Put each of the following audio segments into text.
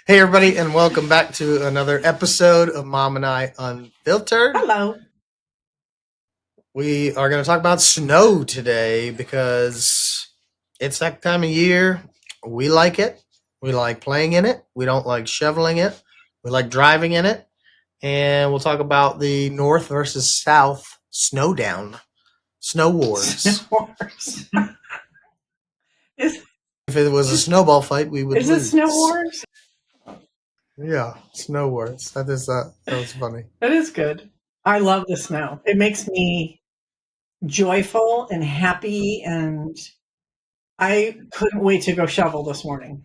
Hey, everybody, and welcome back to another episode of Mom and I Unfiltered. Hello. We are going to talk about snow today because it's that time of year. We like it. We like playing in it. We don't like shoveling it. We like driving in it. And we'll talk about the North versus South snowdown, snow wars. Wars. If it was a snowball fight, we would Is it lose. Snow Wars? Yeah, snow wars. That was funny. That is good. I love the snow. It makes me joyful and happy, and I couldn't wait to go shovel this morning.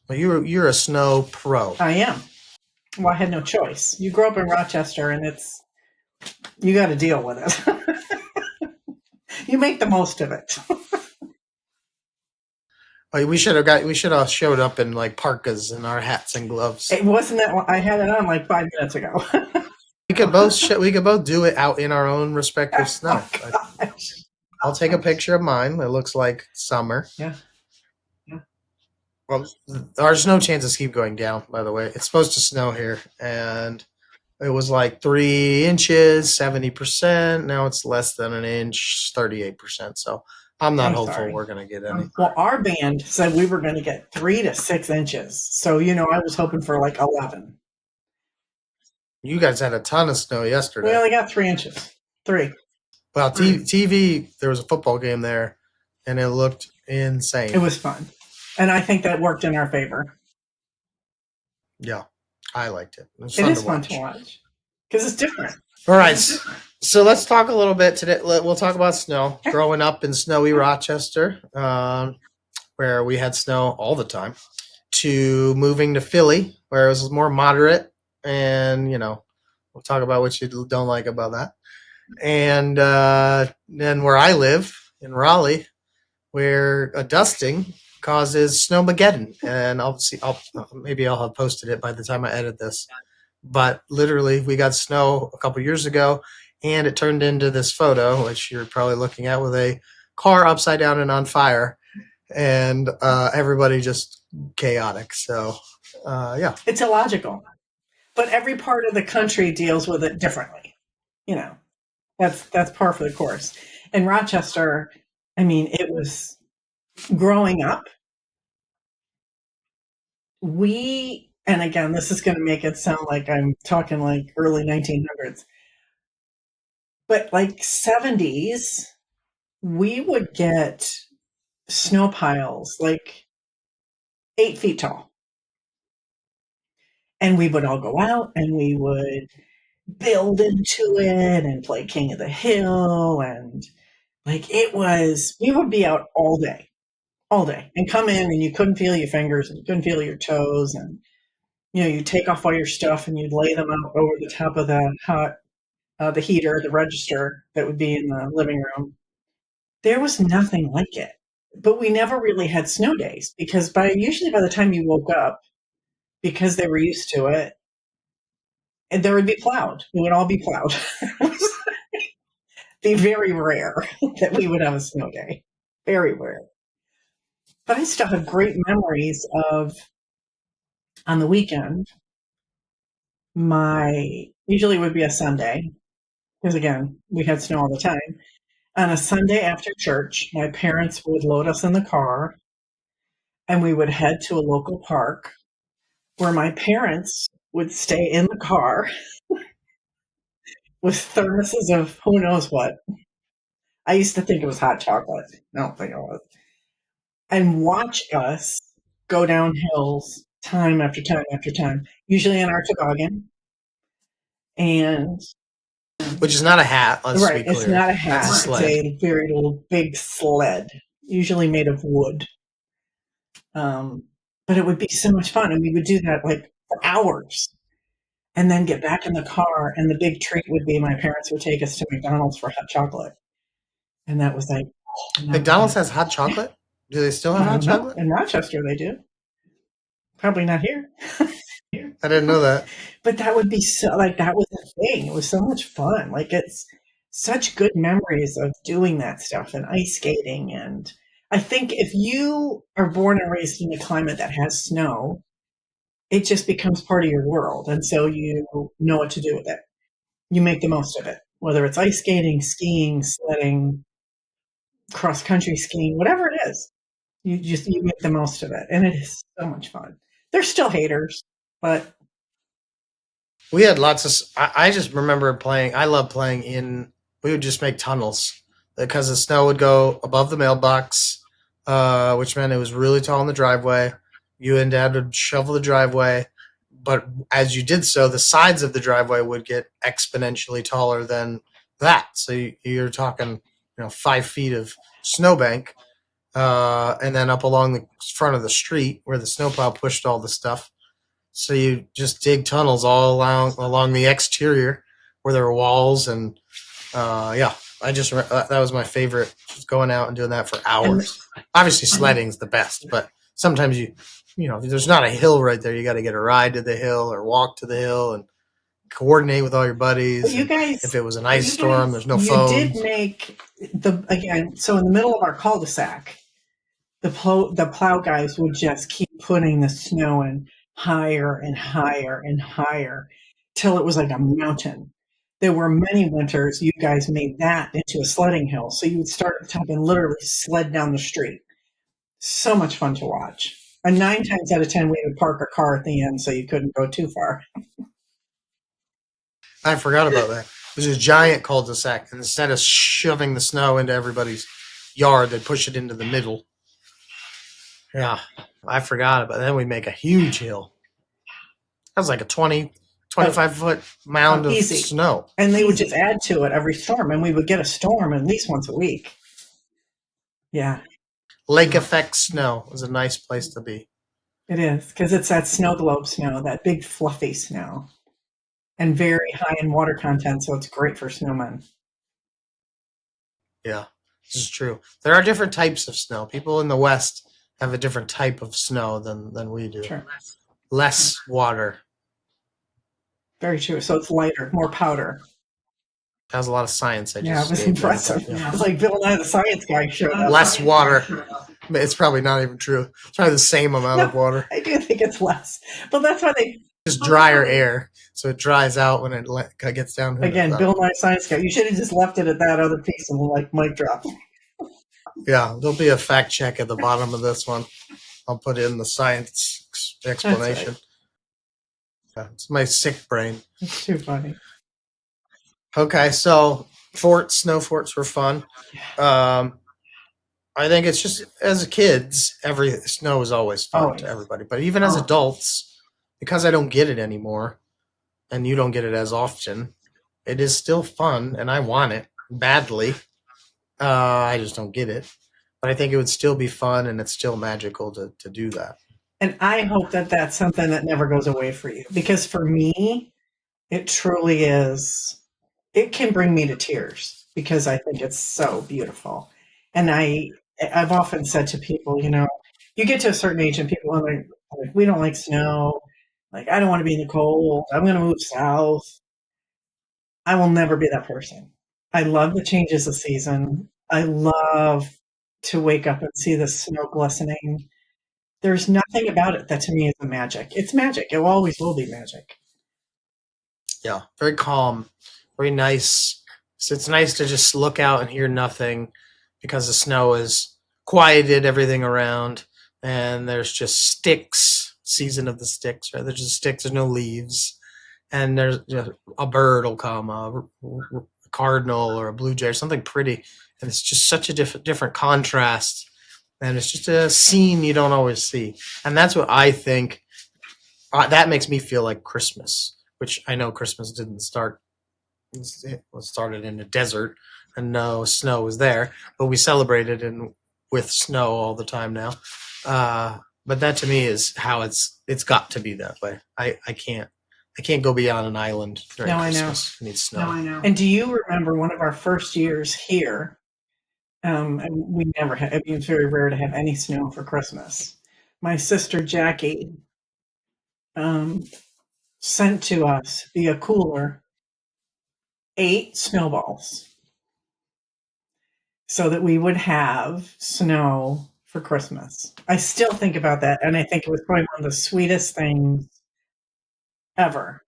Well, you're a snow pro. I am. Well, I had no choice. You grew up in Rochester, and you got to deal with it. You make the most of it. We should have showed up in like parkas and our hats and gloves. It wasn't that I had it on like 5 minutes ago. We could both do it out in our own respective snow. I'll take a picture of mine. It looks like summer. Yeah. Well, our snow chances keep going down, by the way. It's supposed to snow here, and it was like 3 inches, 70%. Now it's less than an inch, 38%. So I'm not hopeful we're going to get any. Well, our band said we were going to get 3 to 6 inches. So, I was hoping for like 11. You guys had a ton of snow yesterday. We only got 3 inches. 3. Well, TV, there was a football game there, and it looked insane. It was fun. And I think that worked in our favor. Yeah, I liked it. It is fun to watch because it's different. All right, so let's talk a little bit today. We'll talk about snow. Growing up in snowy Rochester, where we had snow all the time, to moving to Philly, where it was more moderate, and we'll talk about what you don't like about that. And then where I live in Raleigh, where a dusting causes snowmageddon, and maybe I'll have posted it by the time I edit this. But literally, we got snow a couple years ago, and it turned into this photo, which you're probably looking at, with a car upside down and on fire, and everybody just chaotic. So, yeah, it's illogical, but every part of the country deals with it differently. That's par for the course. In Rochester, it was growing up. And again, this is going to make it sound like I'm talking like early 1900s, but like 70s, we would get snow piles like 8 feet tall. And we would all go out and we would build into it and play King of the Hill. And we would be out all day and come in and you couldn't feel your fingers and you couldn't feel your toes. And, you'd take off all your stuff and you'd lay them out over the top of the heater, the register that would be in the living room. There was nothing like it, but we never really had snow days because usually by the time you woke up, because they were used to it, and there would be plowed. We would all be plowed. Be very rare that we would have a snow day. Very rare. But I still have great memories of, on the weekend, usually would be a Sunday, because again, we had snow all the time. On a Sunday after church, my parents would load us in the car and we would head to a local park where my parents would stay in the car with thermoses of who knows what. I used to think it was hot chocolate. I don't think it was. And watch us go down hills time after time after time, usually in our toboggan. Which is not a hat, let's be clear. It's not a hat. It's a very little big sled, usually made of wood. But it would be so much fun, and we would do that like for hours, and then get back in the car, and the big treat would be my parents would take us to McDonald's for hot chocolate. And that was like... McDonald's has hot chocolate? Do they still have hot chocolate? In Rochester, they do. Probably not here. I didn't know that. But that would be that was a thing. It was so much fun. Like, it's such good memories of doing that stuff and ice skating. And I think if you are born and raised in a climate that has snow, it just becomes part of your world. And so you know what to do with it. You make the most of it, whether it's ice skating, skiing, sledding, cross country skiing, whatever it is. You make the most of it, and it is so much fun. There's still haters, but We had lots of. I just remember playing. I love playing in. We would just make tunnels because the snow would go above the mailbox, which meant it was really tall in the driveway. You and Dad would shovel the driveway, but as you did so, the sides of the driveway would get exponentially taller than that. So you're talking, 5 feet of snowbank, and then up along the front of the street where the snowplow pushed all the stuff. So you just dig tunnels all along the exterior where there were walls, and yeah, that was my favorite. Just going out and doing that for and hours. Obviously, sledding's the best, but sometimes there's not a hill right there. You got to get a ride to the hill or walk to the hill and coordinate with all your buddies. you And guys, if it was an ice storm, there's no you did phones. make again. So in the middle of our cul-de-sac, the plow guys would just keep putting the snow in higher and higher and higher till it was like a mountain. There were many winters you guys made that into a sledding hill. So you would start at the top and literally sled down the street. So much fun to watch. And 9 times out of 10, we would park a car at the end so you couldn't go too far. I forgot about that. It was a giant cul-de-sac, and instead of shoving the snow into everybody's yard, they'd push it into the middle. Yeah, I forgot about it. Then we make a huge hill. That was like a 25-foot mound of Easy. snow. And they would just add to it every storm, and we would get a storm at least once a week. Yeah. Lake effect snow was a nice place to be. It is, because it's that snow globe snow, that big fluffy snow, and very high in water content, so it's great for snowmen. Yeah, this is true. There are different types of snow. People in the West have a different type of snow than we do. Sure. Less water. Very true. So it's lighter, more powder. That was a lot of science. Yeah, it was impressive. Yeah. It's like Bill Nye the Science Guy showed up. Less water. It's probably not even true. It's probably the same amount of water. I do think it's less. But that's why they... Just drier air, so it dries out when it gets down. Again, Bill Nye Science Guy. You should have just left it at that other piece and mic drop. Yeah, there'll be a fact check at the bottom of this one. I'll put in the science explanation. Right. Yeah, it's my sick brain. It's too funny. Okay, so snow forts were fun. I think it's just as kids, every snow is always fun to everybody. But even as adults, because I don't get it anymore, and you don't get it as often, it is still fun, and I want it badly. I just don't get it. But I think it would still be fun, and it's still magical to do that. And I hope that that's something that never goes away for you. Because for me, it truly is. It can bring me to tears because I think it's so beautiful. And I've often said to people, you get to a certain age and people are like, we don't like snow. Like, I don't want to be in the cold. I'm going to move south. I will never be that person. I love the changes of season. I love to wake up and see the snow glistening. There's nothing about it that to me is a magic. It's magic. It always will be magic. Yeah, very calm, very nice. So it's nice to just look out and hear nothing because the snow has quieted everything around, and there's just sticks, season of the sticks, right? There's just sticks, there's no leaves, and there's a bird will come, a cardinal or a blue jay or something pretty, and it's just such a different contrast, and it's just a scene you don't always see, and that's what I think. That makes me feel like Christmas, which I know Christmas didn't start. It was started in a desert, and no snow was there, but we celebrated with snow all the time now. But that to me is how it's got to be that way. I can't go beyond an island during Christmas. I need snow. No, I know. And do you remember one of our first years here? And we never had. I mean, it's very rare to have any snow for Christmas. My sister Jackie sent to us via cooler 8 snowballs so that we would have snow for Christmas. I still think about that, and I think it was probably one of the sweetest things ever.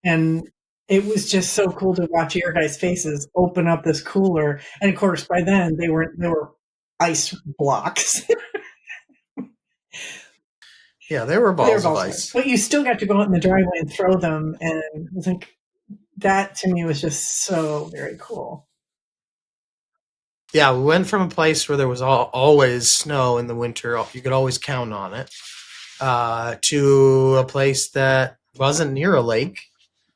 And it was just so cool to watch your guys' faces open up this cooler. And of course, by then they were ice blocks. Yeah, they were They were balls of balls of ice, ice. but you still got to go out in the driveway and throw them. And I was like, that to me was just so very cool. Yeah, we went from a place where there was always snow in the winter, you could always count on it, to a place that wasn't near a lake,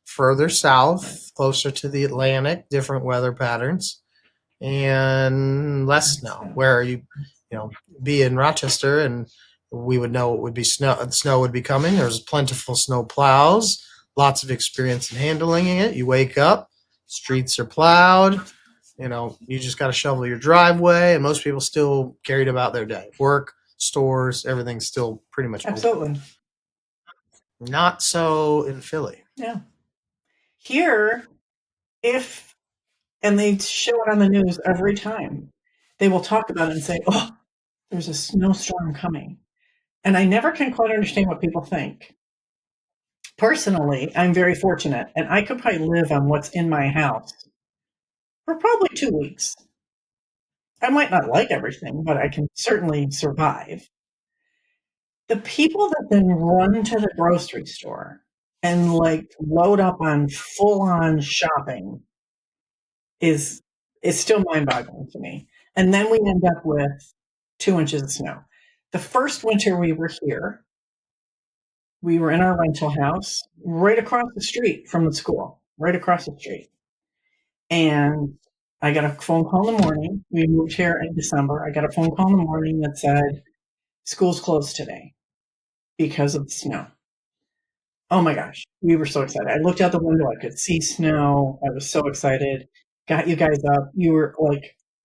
further south, closer to the Atlantic, different weather patterns, and less snow. Where you be in Rochester, and we would know it would be snow. Snow would be coming. There's plentiful snow plows, lots of experience in handling it. You wake up, streets are plowed. You just got to shovel your driveway, and most people still carried about their day. Work, stores, everything's still pretty much Absolutely. open. Not so in Philly. Yeah. Here, and they show it on the news every time, they will talk about it and say, oh, there's a snowstorm coming. And I never can quite understand what people think. Personally, I'm very fortunate, and I could probably live on what's in my house for probably 2 weeks. I might not like everything, but I can certainly survive. The people that then run to the grocery store and load up on full on shopping is still mind boggling to me. And then we end up with 2 inches of snow. The first winter we were here, we were in our rental house right across the street from the school, right across the street. And I got a phone call in the morning. We moved here in December. I got a phone call in the morning that said, school's closed today because of the snow. Oh my gosh, we were so excited. I looked out the window, I could see snow. I was so excited. Got you guys up. You were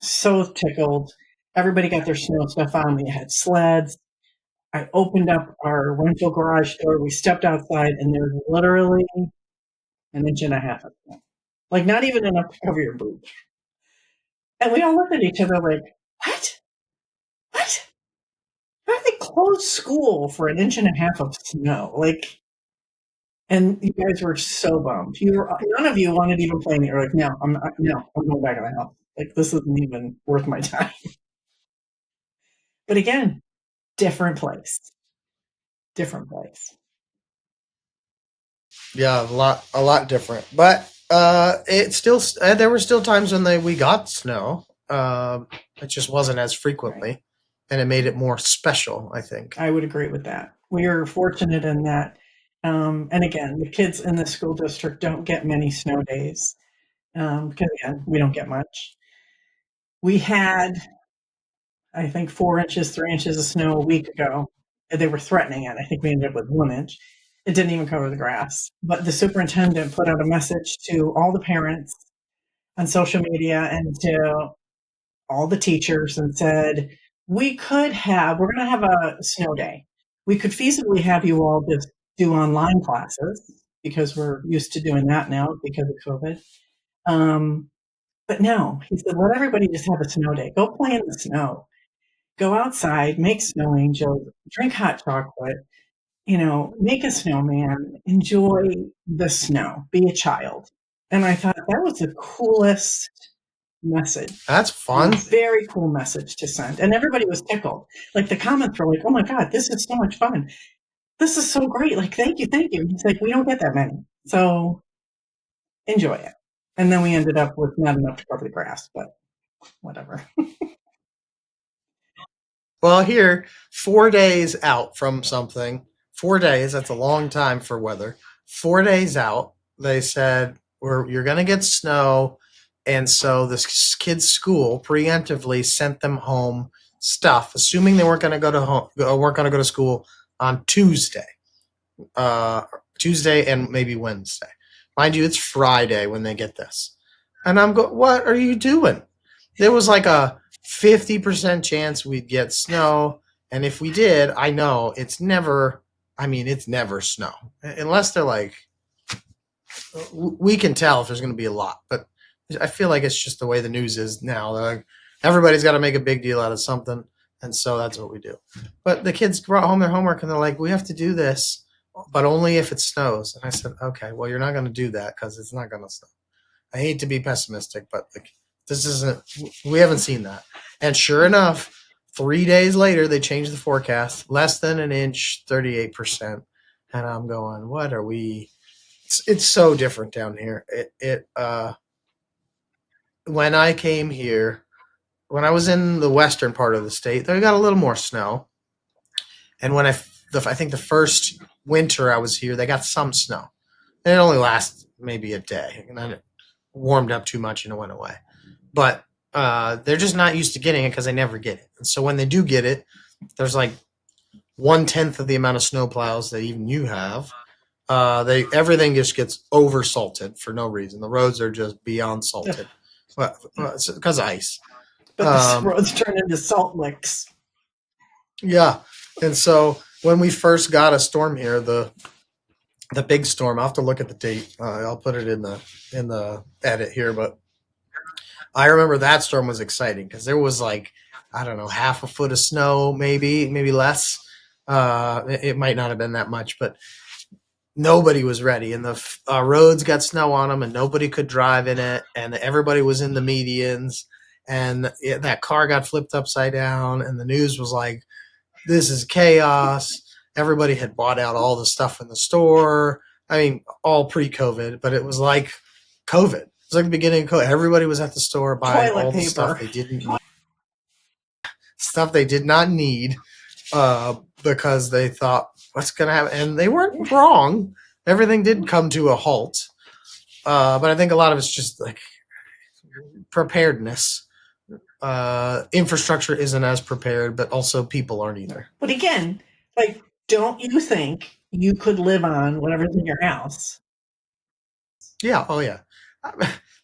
so tickled. Everybody got their snow stuff on. We had sleds. I opened up our rental garage door. We stepped outside, and there's literally an inch and a half of snow. Not even enough to cover your boots. And we all looked at each other like, what? What? How did they close school for an inch and a half of snow? And you guys were so bummed. None of you wanted to even play me. You're like, no, I'm not, no, I'm going back in the house. This isn't even worth my time. But again, different place. Different place. Yeah, a lot different. But it still there were still times when we got snow. It just wasn't as frequently, Right. and it made it more special, I think. I would agree with that. We are fortunate in that. And again, the kids in the school district don't get many snow days because, again, we don't get much. We had, I think, 4 inches, 3 inches of snow a week ago. They were threatening it. I think we ended up with 1 inch. It didn't even cover the grass. But the superintendent put out a message to all the parents on social media and to all the teachers and said, we're going to have a snow day. We could feasibly have you all just do online classes because we're used to doing that now because of COVID. But no, he said, let everybody just have a snow day. Go play in the snow. Go outside, make snow angels, drink hot chocolate, make a snowman, enjoy the snow, be a child. And I thought that was the coolest message. That's fun. Very cool message to send. And everybody was tickled. The comments were like, oh my God, this is so much fun. This is so great. Thank you, thank you. He's like, we don't get that many. So enjoy it. And then we ended up with not enough to cover the grass, but whatever. Well, here, 4 days out from something, 4 days, that's a long time for weather. 4 days out, they said, you're going to get snow. And so this kid's school preemptively sent them home stuff, assuming they weren't going to weren't going to go to school on Tuesday. Tuesday and maybe Wednesday. Mind you, it's Friday when they get this. And I'm going, what are you doing? There was like a 50% chance we'd get snow. And if we did, I know it's never snow. Unless they're like, we can tell if there's going to be a lot. But I feel like it's just the way the news is now. Like, everybody's got to make a big deal out of something. And so that's what we do. But the kids brought home their homework and they're like, we have to do this but only if it snows. And I said, okay, well, you're not going to do that because it's not going to snow. I hate to be pessimistic, but like this isn't. We haven't seen that. And sure enough, 3 days later they changed the forecast. Less than an inch, 38%. And I'm going, what are we? It's so different down here. When I came here, when I was in the western part of the state, they got a little more snow. And I think the first winter I was here, they got some snow. And it only lasts maybe a day, and then it warmed up too much and it went away. But they're just not used to getting it because they never get it. And so when they do get it, there's like 1/10 of the amount of snow plows that even you have. They everything just gets over salted for no reason. The roads are just beyond salted, because of ice. But the roads turn into salt licks. Yeah, and so when we first got a storm here, the big storm, I'll have to look at the date. I'll put it in the edit here, but I remember that storm was exciting because there was like, I don't know, half a foot of snow, maybe less. It might not have been that much, but nobody was ready, and the roads got snow on them, and nobody could drive in it, and everybody was in the medians, and that car got flipped upside down, and the news was like, this is chaos. Everybody had bought out all the stuff in the store. I mean, all pre-COVID, but it was like COVID. It was like the beginning of COVID. Everybody was at the store buying Toilet all the paper. stuff they did not need, because they thought, what's going to happen? And they weren't wrong. Everything did come to a halt. But I think a lot of it's just like preparedness. Infrastructure isn't as prepared, but also people aren't either. But again, like, don't you think you could live on whatever's in your house? Yeah. Oh, yeah.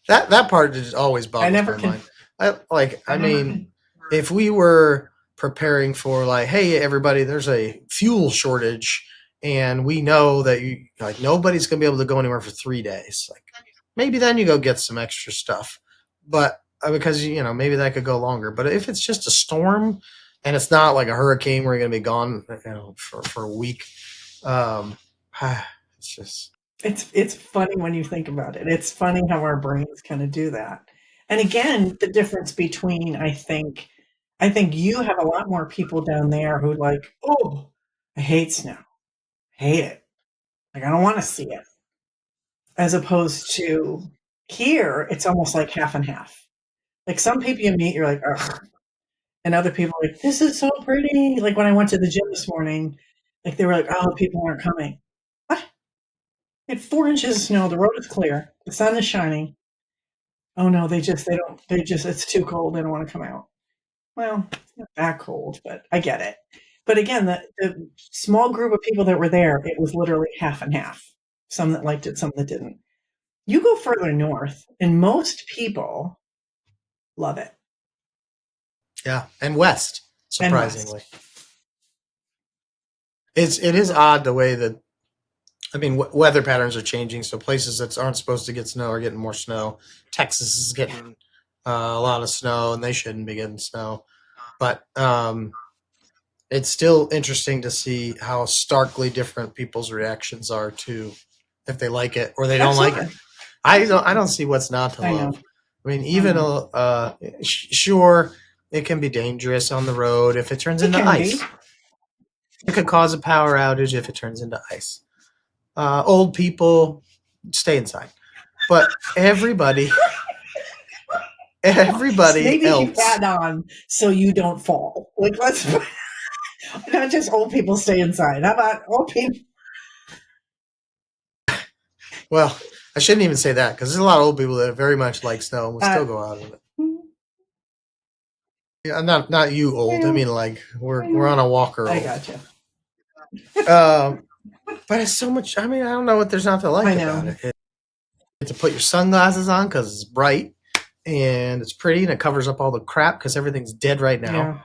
That part just always boggles my mind. I mean, if we were preparing for like, hey, everybody, there's a fuel shortage, and we know that nobody's gonna be able to go anywhere for 3 days. Like, maybe then you go get some extra stuff, but because maybe that could go longer. But if it's just a storm and it's not like a hurricane where you're gonna be gone, for a week, it's just. It's funny when you think about it. It's funny how our brains kind of do that. And again, the difference between I think you have a lot more people down there who like, oh, I hate snow. Hate it. Like, I don't want to see it. As opposed to here, it's almost like half and half. Like, some people you meet, you're like, ugh. And other people are like, this is so pretty. Like, when I went to the gym this morning, like, they were like, oh, people aren't coming. What? We had 4 inches of snow. The road is clear. The sun is shining. Oh no, it's too cold. They don't want to come out. Well, it's not that cold, but I get it. But again, the small group of people that were there, it was literally half and half. Some that liked it, some that didn't. You go further north, and most people love it. Yeah, and west, surprisingly. It is odd the way that, I mean, weather patterns are changing. So places that aren't supposed to get snow are getting more snow. Texas is getting a lot of snow, and they shouldn't be getting snow. But it's still interesting to see how starkly different people's reactions are to if they like it or they don't like it. I don't see what's not to love. I mean, even sure, it can be dangerous on the road if it turns into ice. It could cause a power outage if it turns into ice. Old people, stay inside. But everybody maybe else. Keep that on so you don't fall. Like, let's not just old people stay inside. How about old people? Well, I shouldn't even say that because there's a lot of old people that very much like snow and will still go out in it. Yeah, not you old. I mean, like we're on a walker. I gotcha. But it's so much. I mean, I don't know what there's not to like about it. You get to put your sunglasses on because it's bright and it's pretty and it covers up all the crap because everything's dead right now.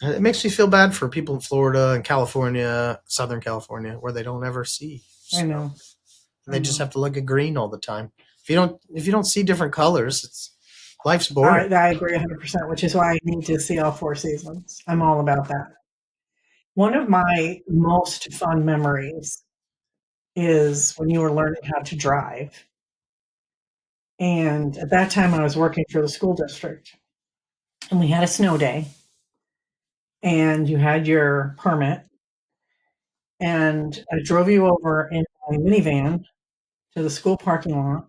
It makes me feel bad for people in Florida and California, Southern California, where they don't ever see snow. I know. And they just have to look at green all the time. If you don't see different colors, life's boring. I agree 100%, which is why I need to see all 4 seasons. I'm all about that. One of my most fun memories is when you were learning how to drive. And at that time, I was working for the school district, and we had a snow day, and you had your permit, and I drove you over in my minivan to the school parking lot,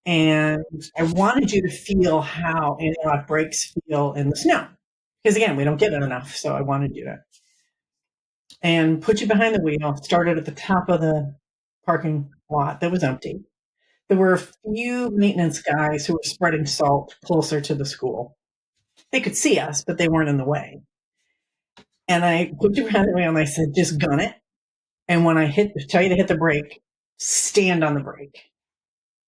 and I wanted you to feel how anti-lock brakes feel in the snow. Because again, we don't get it enough, so I wanted you to. And put you behind the wheel, started at the top of the parking lot that was empty. There were a few maintenance guys who were spreading salt closer to the school. They could see us, but they weren't in the way. And I put you behind the wheel and I said, just gun it. And when I tell you to hit the brake, stand on the brake.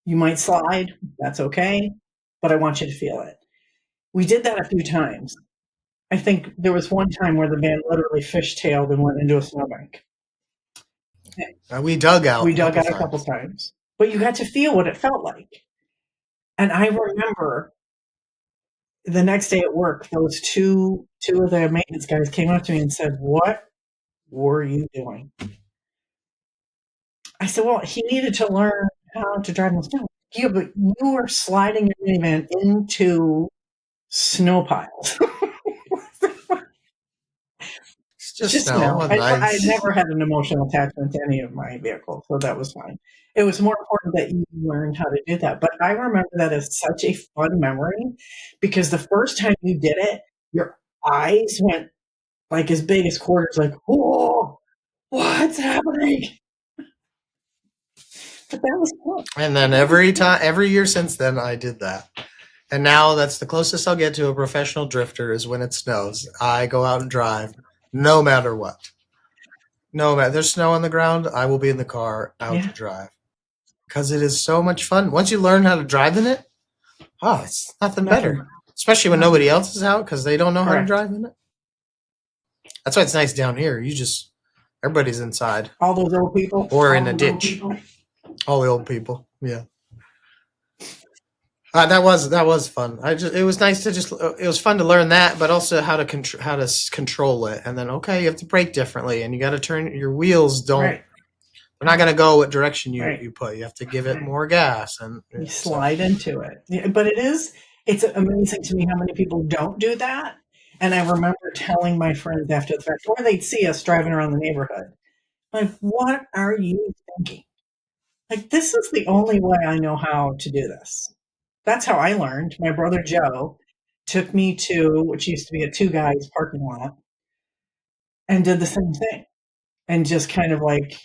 You might slide, that's okay, but I want you to feel it. We did that a few times. I think there was one time where the van literally fishtailed and went into a snowbank. We dug out. We dug out a couple times, but you got to feel what it felt like. And I remember the next day at work, those two of the maintenance guys came up to me and said, "What were you doing?" I said, "Well, he needed to learn how to drive in the snow." Yeah, but you were sliding your minivan into snow piles. It's just snow. I never had an emotional attachment to any of my vehicles, so that was fine. It was more important that you learned how to do that. But I remember that as such a fun memory because the first time you did it, your eyes went like as big as quarters, like, whoa, what's happening? But that was fun. And then every year since then, I did that. And now that's the closest I'll get to a professional drifter is when it snows. I go out and drive no matter what. No matter there's snow on the ground, I will be in the car out to drive. Because it is so much fun. Once you learn how to drive in it, it's nothing better. Especially when nobody else is out because they don't know how to drive in it. That's why it's nice down here. Everybody's inside. All those old people. Or in a ditch. All the old people. Yeah. That was fun. It was nice to it was fun to learn that, but also how to control it. And then you have to brake differently, and you got to turn your wheels. They're not going to go what direction you put. You have to give it more gas, and you slide into it. Yeah, but it's amazing to me how many people don't do that. And I remember telling my friends after the fact, or they'd see us driving around the neighborhood, like, what are you thinking? Like, this is the only way I know how to do this. That's how I learned. My brother Joe took me to, which used to be a Two Guys parking lot, and did the same thing. And just kind of like,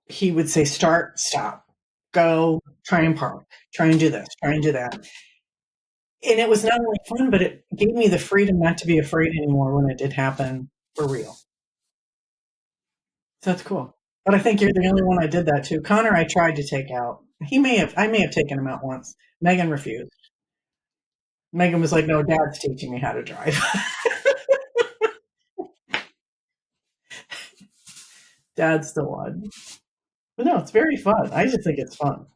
he would say, start, stop, go, try and park, try and do this, try and do that. And it was not only fun, but it gave me the freedom not to be afraid anymore when it did happen for real. So that's cool. But I think you're the only one I did that to. Connor, I tried to take out. I may have taken him out once. Megan refused. Megan was like, no, Dad's teaching me how to drive. Dad's the one. But no, it's very fun. I just think it's fun.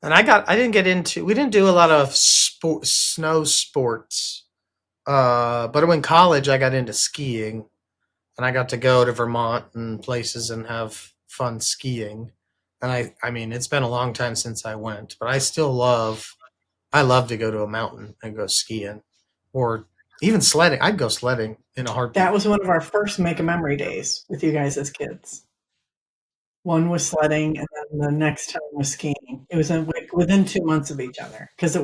And we didn't do a lot of snow sports. But in college, I got into skiing. And I got to go to Vermont and places and have fun skiing. And I mean, it's been a long time since I went, but I love to go to a mountain and go skiing or even sledding. I'd go sledding in a heartbeat. That was one of our first Make a Memory days with you guys as kids. One was sledding, and then the next time was skiing. It was within 2 months of each other because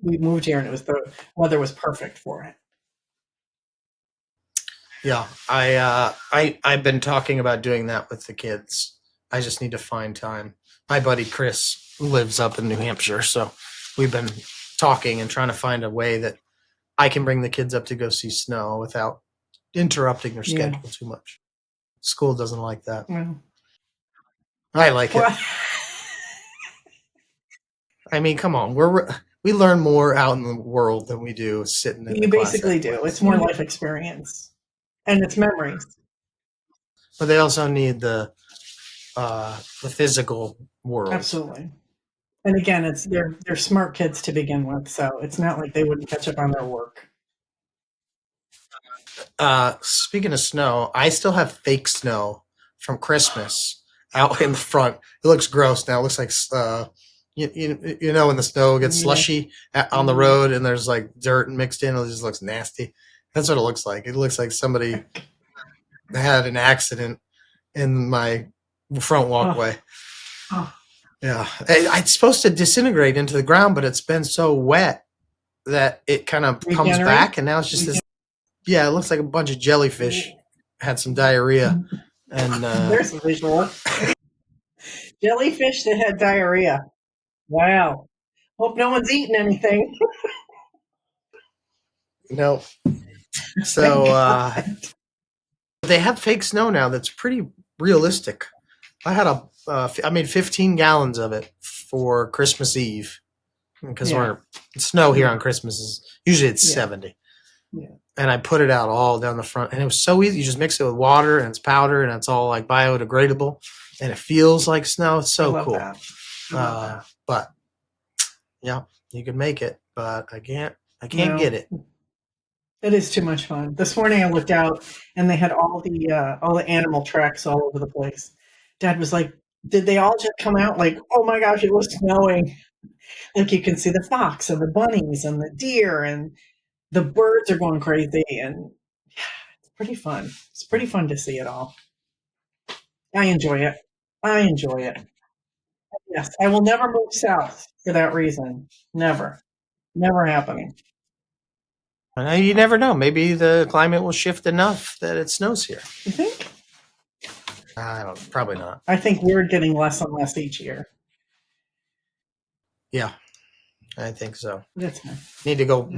we moved here and the weather was perfect for it. Yeah, I've been talking about doing that with the kids. I just need to find time. My buddy Chris lives up in New Hampshire, so we've been talking and trying to find a way that I can bring the kids up to go see snow without interrupting their schedule too much. School doesn't like that. I like it. I mean, come on, we learn more out in the world than we do sitting in. You basically do. It's more life experience, and it's memories. But they also need the physical world. Absolutely. And again, they're smart kids to begin with, so it's not like they wouldn't catch up on their work. Speaking of snow, I still have fake snow from Christmas out in the front. It looks gross now. It looks like you know when the snow gets Yeah. slushy on the road and there's like dirt mixed in. It just looks nasty. That's what it looks like. It looks like somebody had an accident in my front walkway. Oh. Yeah, it's supposed to disintegrate into the ground, but it's been so wet that it kind of comes back, and now it's just this. Yeah, it looks like a bunch of jellyfish had some diarrhea, and There's a visual. Jellyfish that had diarrhea. Wow. Hope no one's eating anything. no. So they have fake snow now that's pretty realistic. I had I made 15 gallons of it for Christmas Eve because snow here on Christmas is usually it's 70. Yeah. And I put it out all down the front, and it was so easy. You just mix it with water, and it's powder, and it's all like biodegradable, and it feels like snow. It's so cool. But yeah, you can make it, but I can't get it. It is too much fun. This morning I looked out, and they had all the animal tracks all over the place. Dad was like, "Did they all just come out?" Like, "Oh my gosh, it was snowing!" Like you can see the fox and the bunnies and the deer and the birds are going crazy, and it's pretty fun. It's pretty fun to see it all. I enjoy it. Yes, I will never move south for that reason. Never happening. You never know. Maybe the climate will shift enough that it snows here. You think? I don't. Probably not. I think we're getting less and less each year. Yeah, I think so. That's fine. Need to go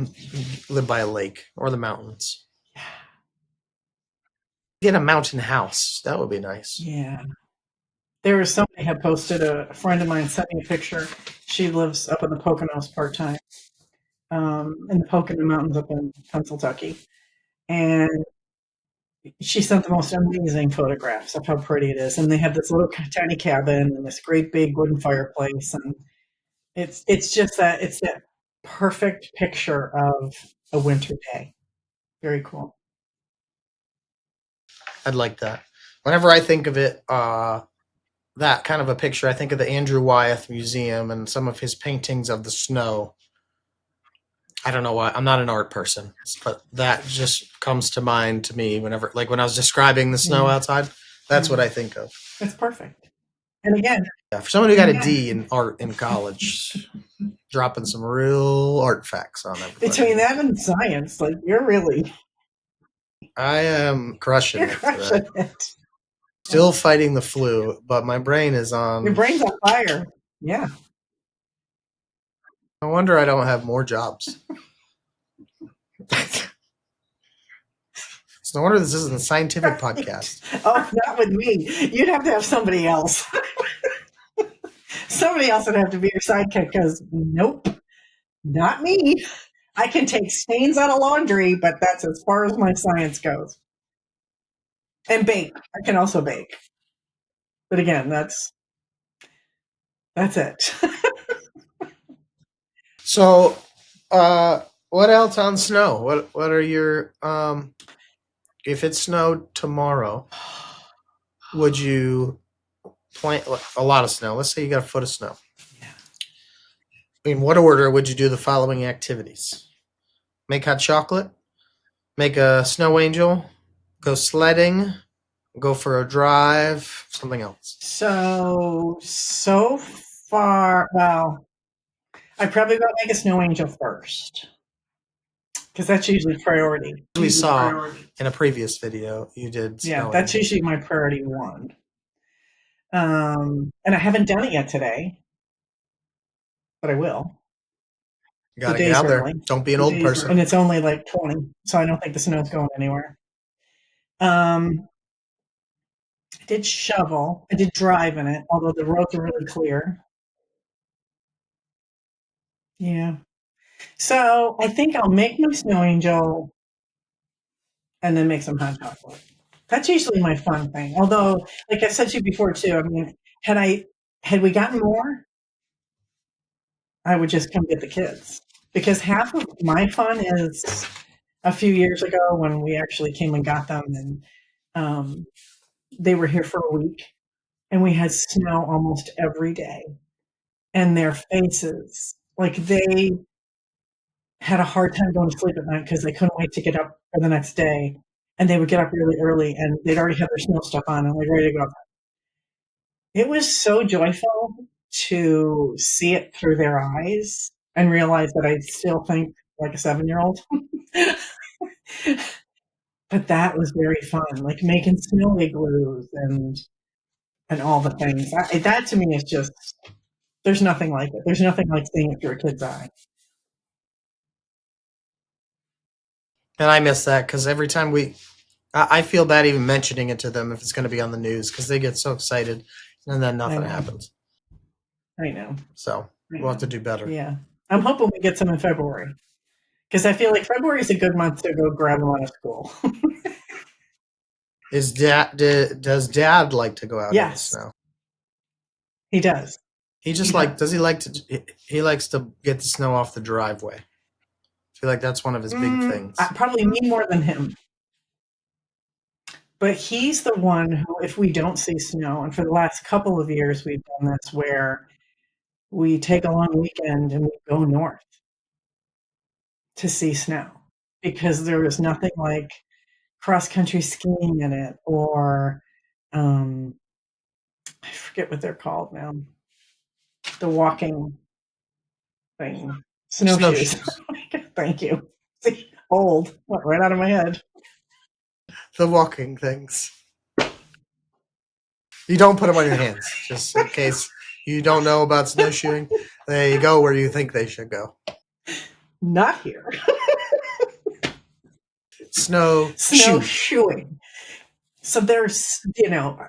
live by a lake or the mountains. Get a mountain house. That would be nice. Yeah. There was somebody had posted, a friend of mine sent me a picture. She lives up in the Poconos part-time, in the Pocono Mountains up in Pennsylvania. And she sent the most amazing photographs of how pretty it is. And they have this little tiny cabin and this great big wooden fireplace. And it's that perfect picture of a winter day. Very cool. I'd like that. Whenever I think of it, that kind of a picture, I think of the Andrew Wyeth Museum and some of his paintings of the snow. I don't know why. I'm not an art person, but that just comes to mind to me whenever, like when I was describing the snow outside. That's what I think of. That's perfect. And again, for someone who got a D in art in college, dropping some real art facts on everybody. Between that and science, like you're really, I am crushing you're crushing it. Still fighting the flu, but my brain is on. Your brain's on fire. Yeah. No wonder I don't have more jobs. It's no wonder this isn't a scientific podcast. Oh, not with me. You'd have to have somebody else. Somebody else would have to be your sidekick because nope, not me. I can take stains out of laundry, but that's as far as my science goes. And bake. I can also bake. But again, that's it. So, what else on snow? What are your if it snowed tomorrow, would you plant a lot of snow? Let's say you got a foot of snow. Yeah. In what order would you do the following activities? Make hot chocolate, make a snow angel, go sledding, go for a drive, something else. So far, well, I probably got to make a snow angel first. Because that's usually priority. We saw in a previous video you did. Yeah, that's usually my priority one. And I haven't done it yet today, but I will. You gotta get out there. Don't be an old person. And it's only like 20, so I don't think the snow's going anywhere. I did shovel. I did drive in it, although the roads are really clear. Yeah. So I think I'll make my snow angel and then make some hot chocolate. That's usually my fun thing. Although, like I said to you before too, I mean, had we gotten more, I would just come get the kids. Because half of my fun is a few years ago when we actually came and got them, and um, they were here for a week, and we had snow almost every day. And their faces, like they had a hard time going to sleep at night because they couldn't wait to get up for the next day. And they would get up really early, and they'd already have their snow stuff on and like ready to go. It was so joyful to see it through their eyes and realize that I still think like a 7-year-old. But that was very fun, like making snow igloos and all the things. That to me is just, there's nothing like it. There's nothing like seeing it through a kid's eye. And I miss that because every time I feel bad even mentioning it to them if it's going to be on the news because they get so excited and then nothing happens. I know. So we'll have to do better. Yeah. I'm hoping we get some in February because I feel like February is a good month to go grab them out of school. Does Dad like to go out in the snow? He does. Does he like to, he likes to get the snow off the driveway. I feel like that's one of his big things. Probably me more than him. But he's the one who, if we don't see snow, and for the last couple of years we've done this where we take a long weekend and we go north to see snow because there is nothing like cross-country skiing in it, or I forget what they're called now. The walking thing. Snowshoes. Thank you. See, old. Went right out of my head. The walking things. You don't put them on your hands, just in case you don't know about snowshoeing. They go where you think they should go. Not here. Snowshoeing. So there's,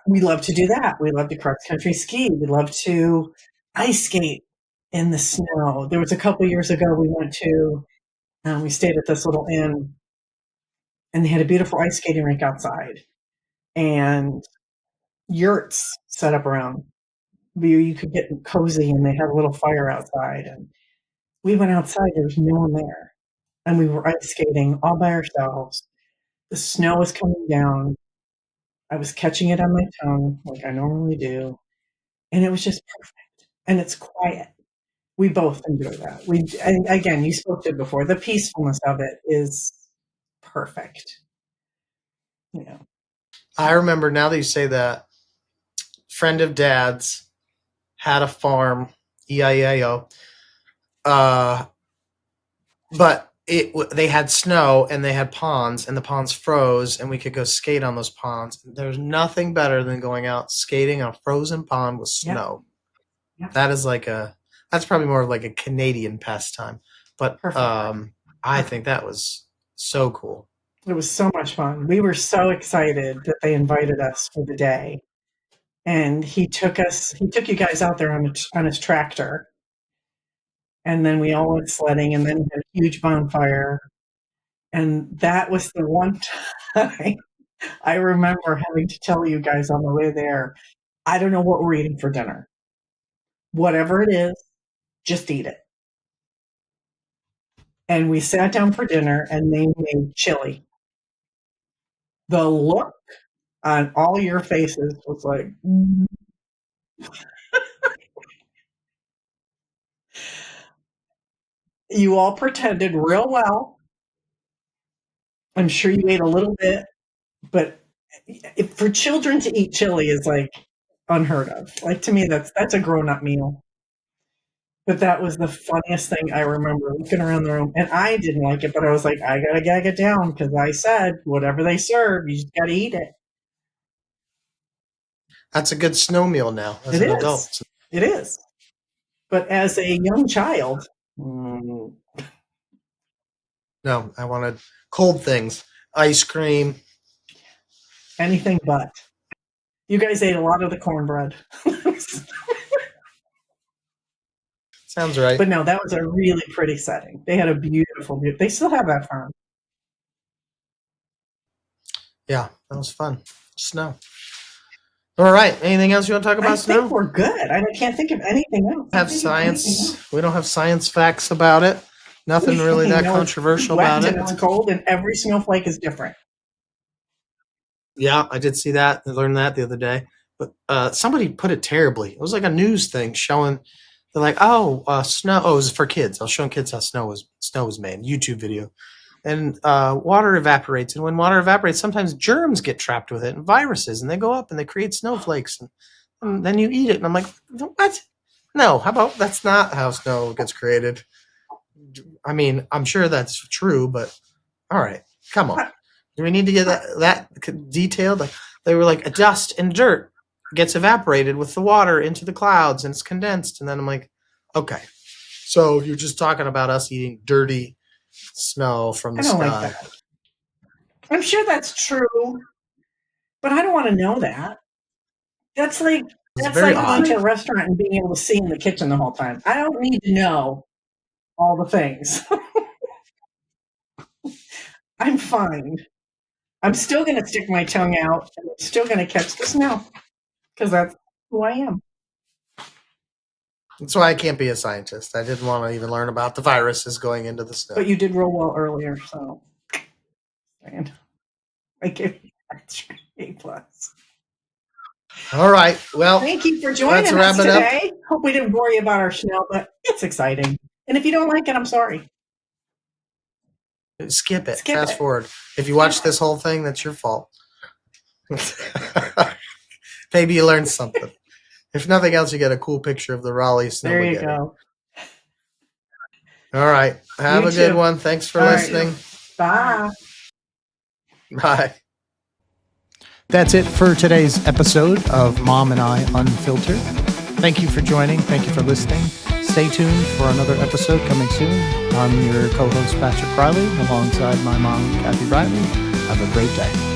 we love to do that. We love to cross-country ski. We love to ice skate in the snow. There was a couple years ago we went to, we stayed at this little inn, and they had a beautiful ice skating rink outside, and yurts set up around. You could get cozy, and they had a little fire outside. And we went outside. There was no one there, and we were ice skating all by ourselves. The snow was coming down. I was catching it on my tongue like I normally do, and it was just perfect. And it's quiet. We both enjoy that. And again, you spoke to it before. The peacefulness of it is perfect. I remember, now that you say that, friend of Dad's had a farm, E-I-E-I-O, but they had snow and they had ponds, and the ponds froze, and we could go skate on those ponds. There's nothing better than going out skating on a frozen pond with snow. Yep. That's probably more of like a Canadian pastime, but I think that was so cool. It was so much fun. We were so excited that they invited us for the day, and he took you guys out there on his tractor. And then we all went sledding, and then we had a huge bonfire. And that was the one time I remember having to tell you guys on the way there, I don't know what we're eating for dinner. Whatever it is, just eat it. And we sat down for dinner, and they made chili. The look on all your faces was like, you all pretended real well. I'm sure you ate a little bit, but for children to eat chili is like unheard of. Like, to me, that's a grown-up meal. But that was the funniest thing I remember, looking around the room. And I didn't like it, but I was like, I gotta gag it down because I said, whatever they serve, you just gotta eat it. That's a good snow meal now as an adult. It is. But as a young child, no, I wanted cold things, ice cream, anything but. You guys ate a lot of the cornbread. Sounds right. But no, that was a really pretty setting. They had a beautiful. They still have that farm. Yeah, that was fun. Snow. All right. Anything else you want to talk about snow? I think we're good. I can't think of anything else. We don't have science facts about it. Nothing really that It's controversial wet about it. and it's cold, and every snowflake is different. Yeah, I did see that. I learned that the other day. But somebody put it terribly. It was like a news thing showing. They're like, snow. Oh, it was for kids. I was showing kids how snow was made. YouTube video, and water evaporates. And when water evaporates, sometimes germs get trapped with it and viruses, and they go up and they create snowflakes, and then you eat it. And I'm like, what? No, how about that's not how snow gets created. I mean, I'm sure that's true, but all right, come on. Do we need to get that detailed? Like they were like, dust and dirt gets evaporated with the water into the clouds and it's condensed. And then I'm like, okay, so you're just talking about us eating dirty snow from the I don't sky. like that. I'm sure that's true, but I don't want to know that. That's like going to a restaurant and being able to see in the kitchen the whole time. I don't need to know all the things. I'm fine. I'm still going to stick my tongue out and I'm still going to catch the snow because that's who I am. That's why I can't be a scientist. I didn't want to even learn about the viruses going into the snow. But you did roll well earlier, so I give you A+. All right. Well, thank you for joining us today. Hope we didn't bore you about our snow, but it's exciting. And if you don't like it, I'm sorry. Skip it. Fast forward. If you watch this whole thing, that's your fault. Maybe you learned something. If nothing else, you get a cool picture of the Raleigh snow. There you go. All right. Have a good one. Thanks for listening. Bye. Bye. That's it for today's episode of Mom and I Unfiltered. Thank you for joining. Thank you for listening. Stay tuned for another episode coming soon. I'm your co-host, Patrick Riley, alongside my mom, Kathy Riley. Have a great day.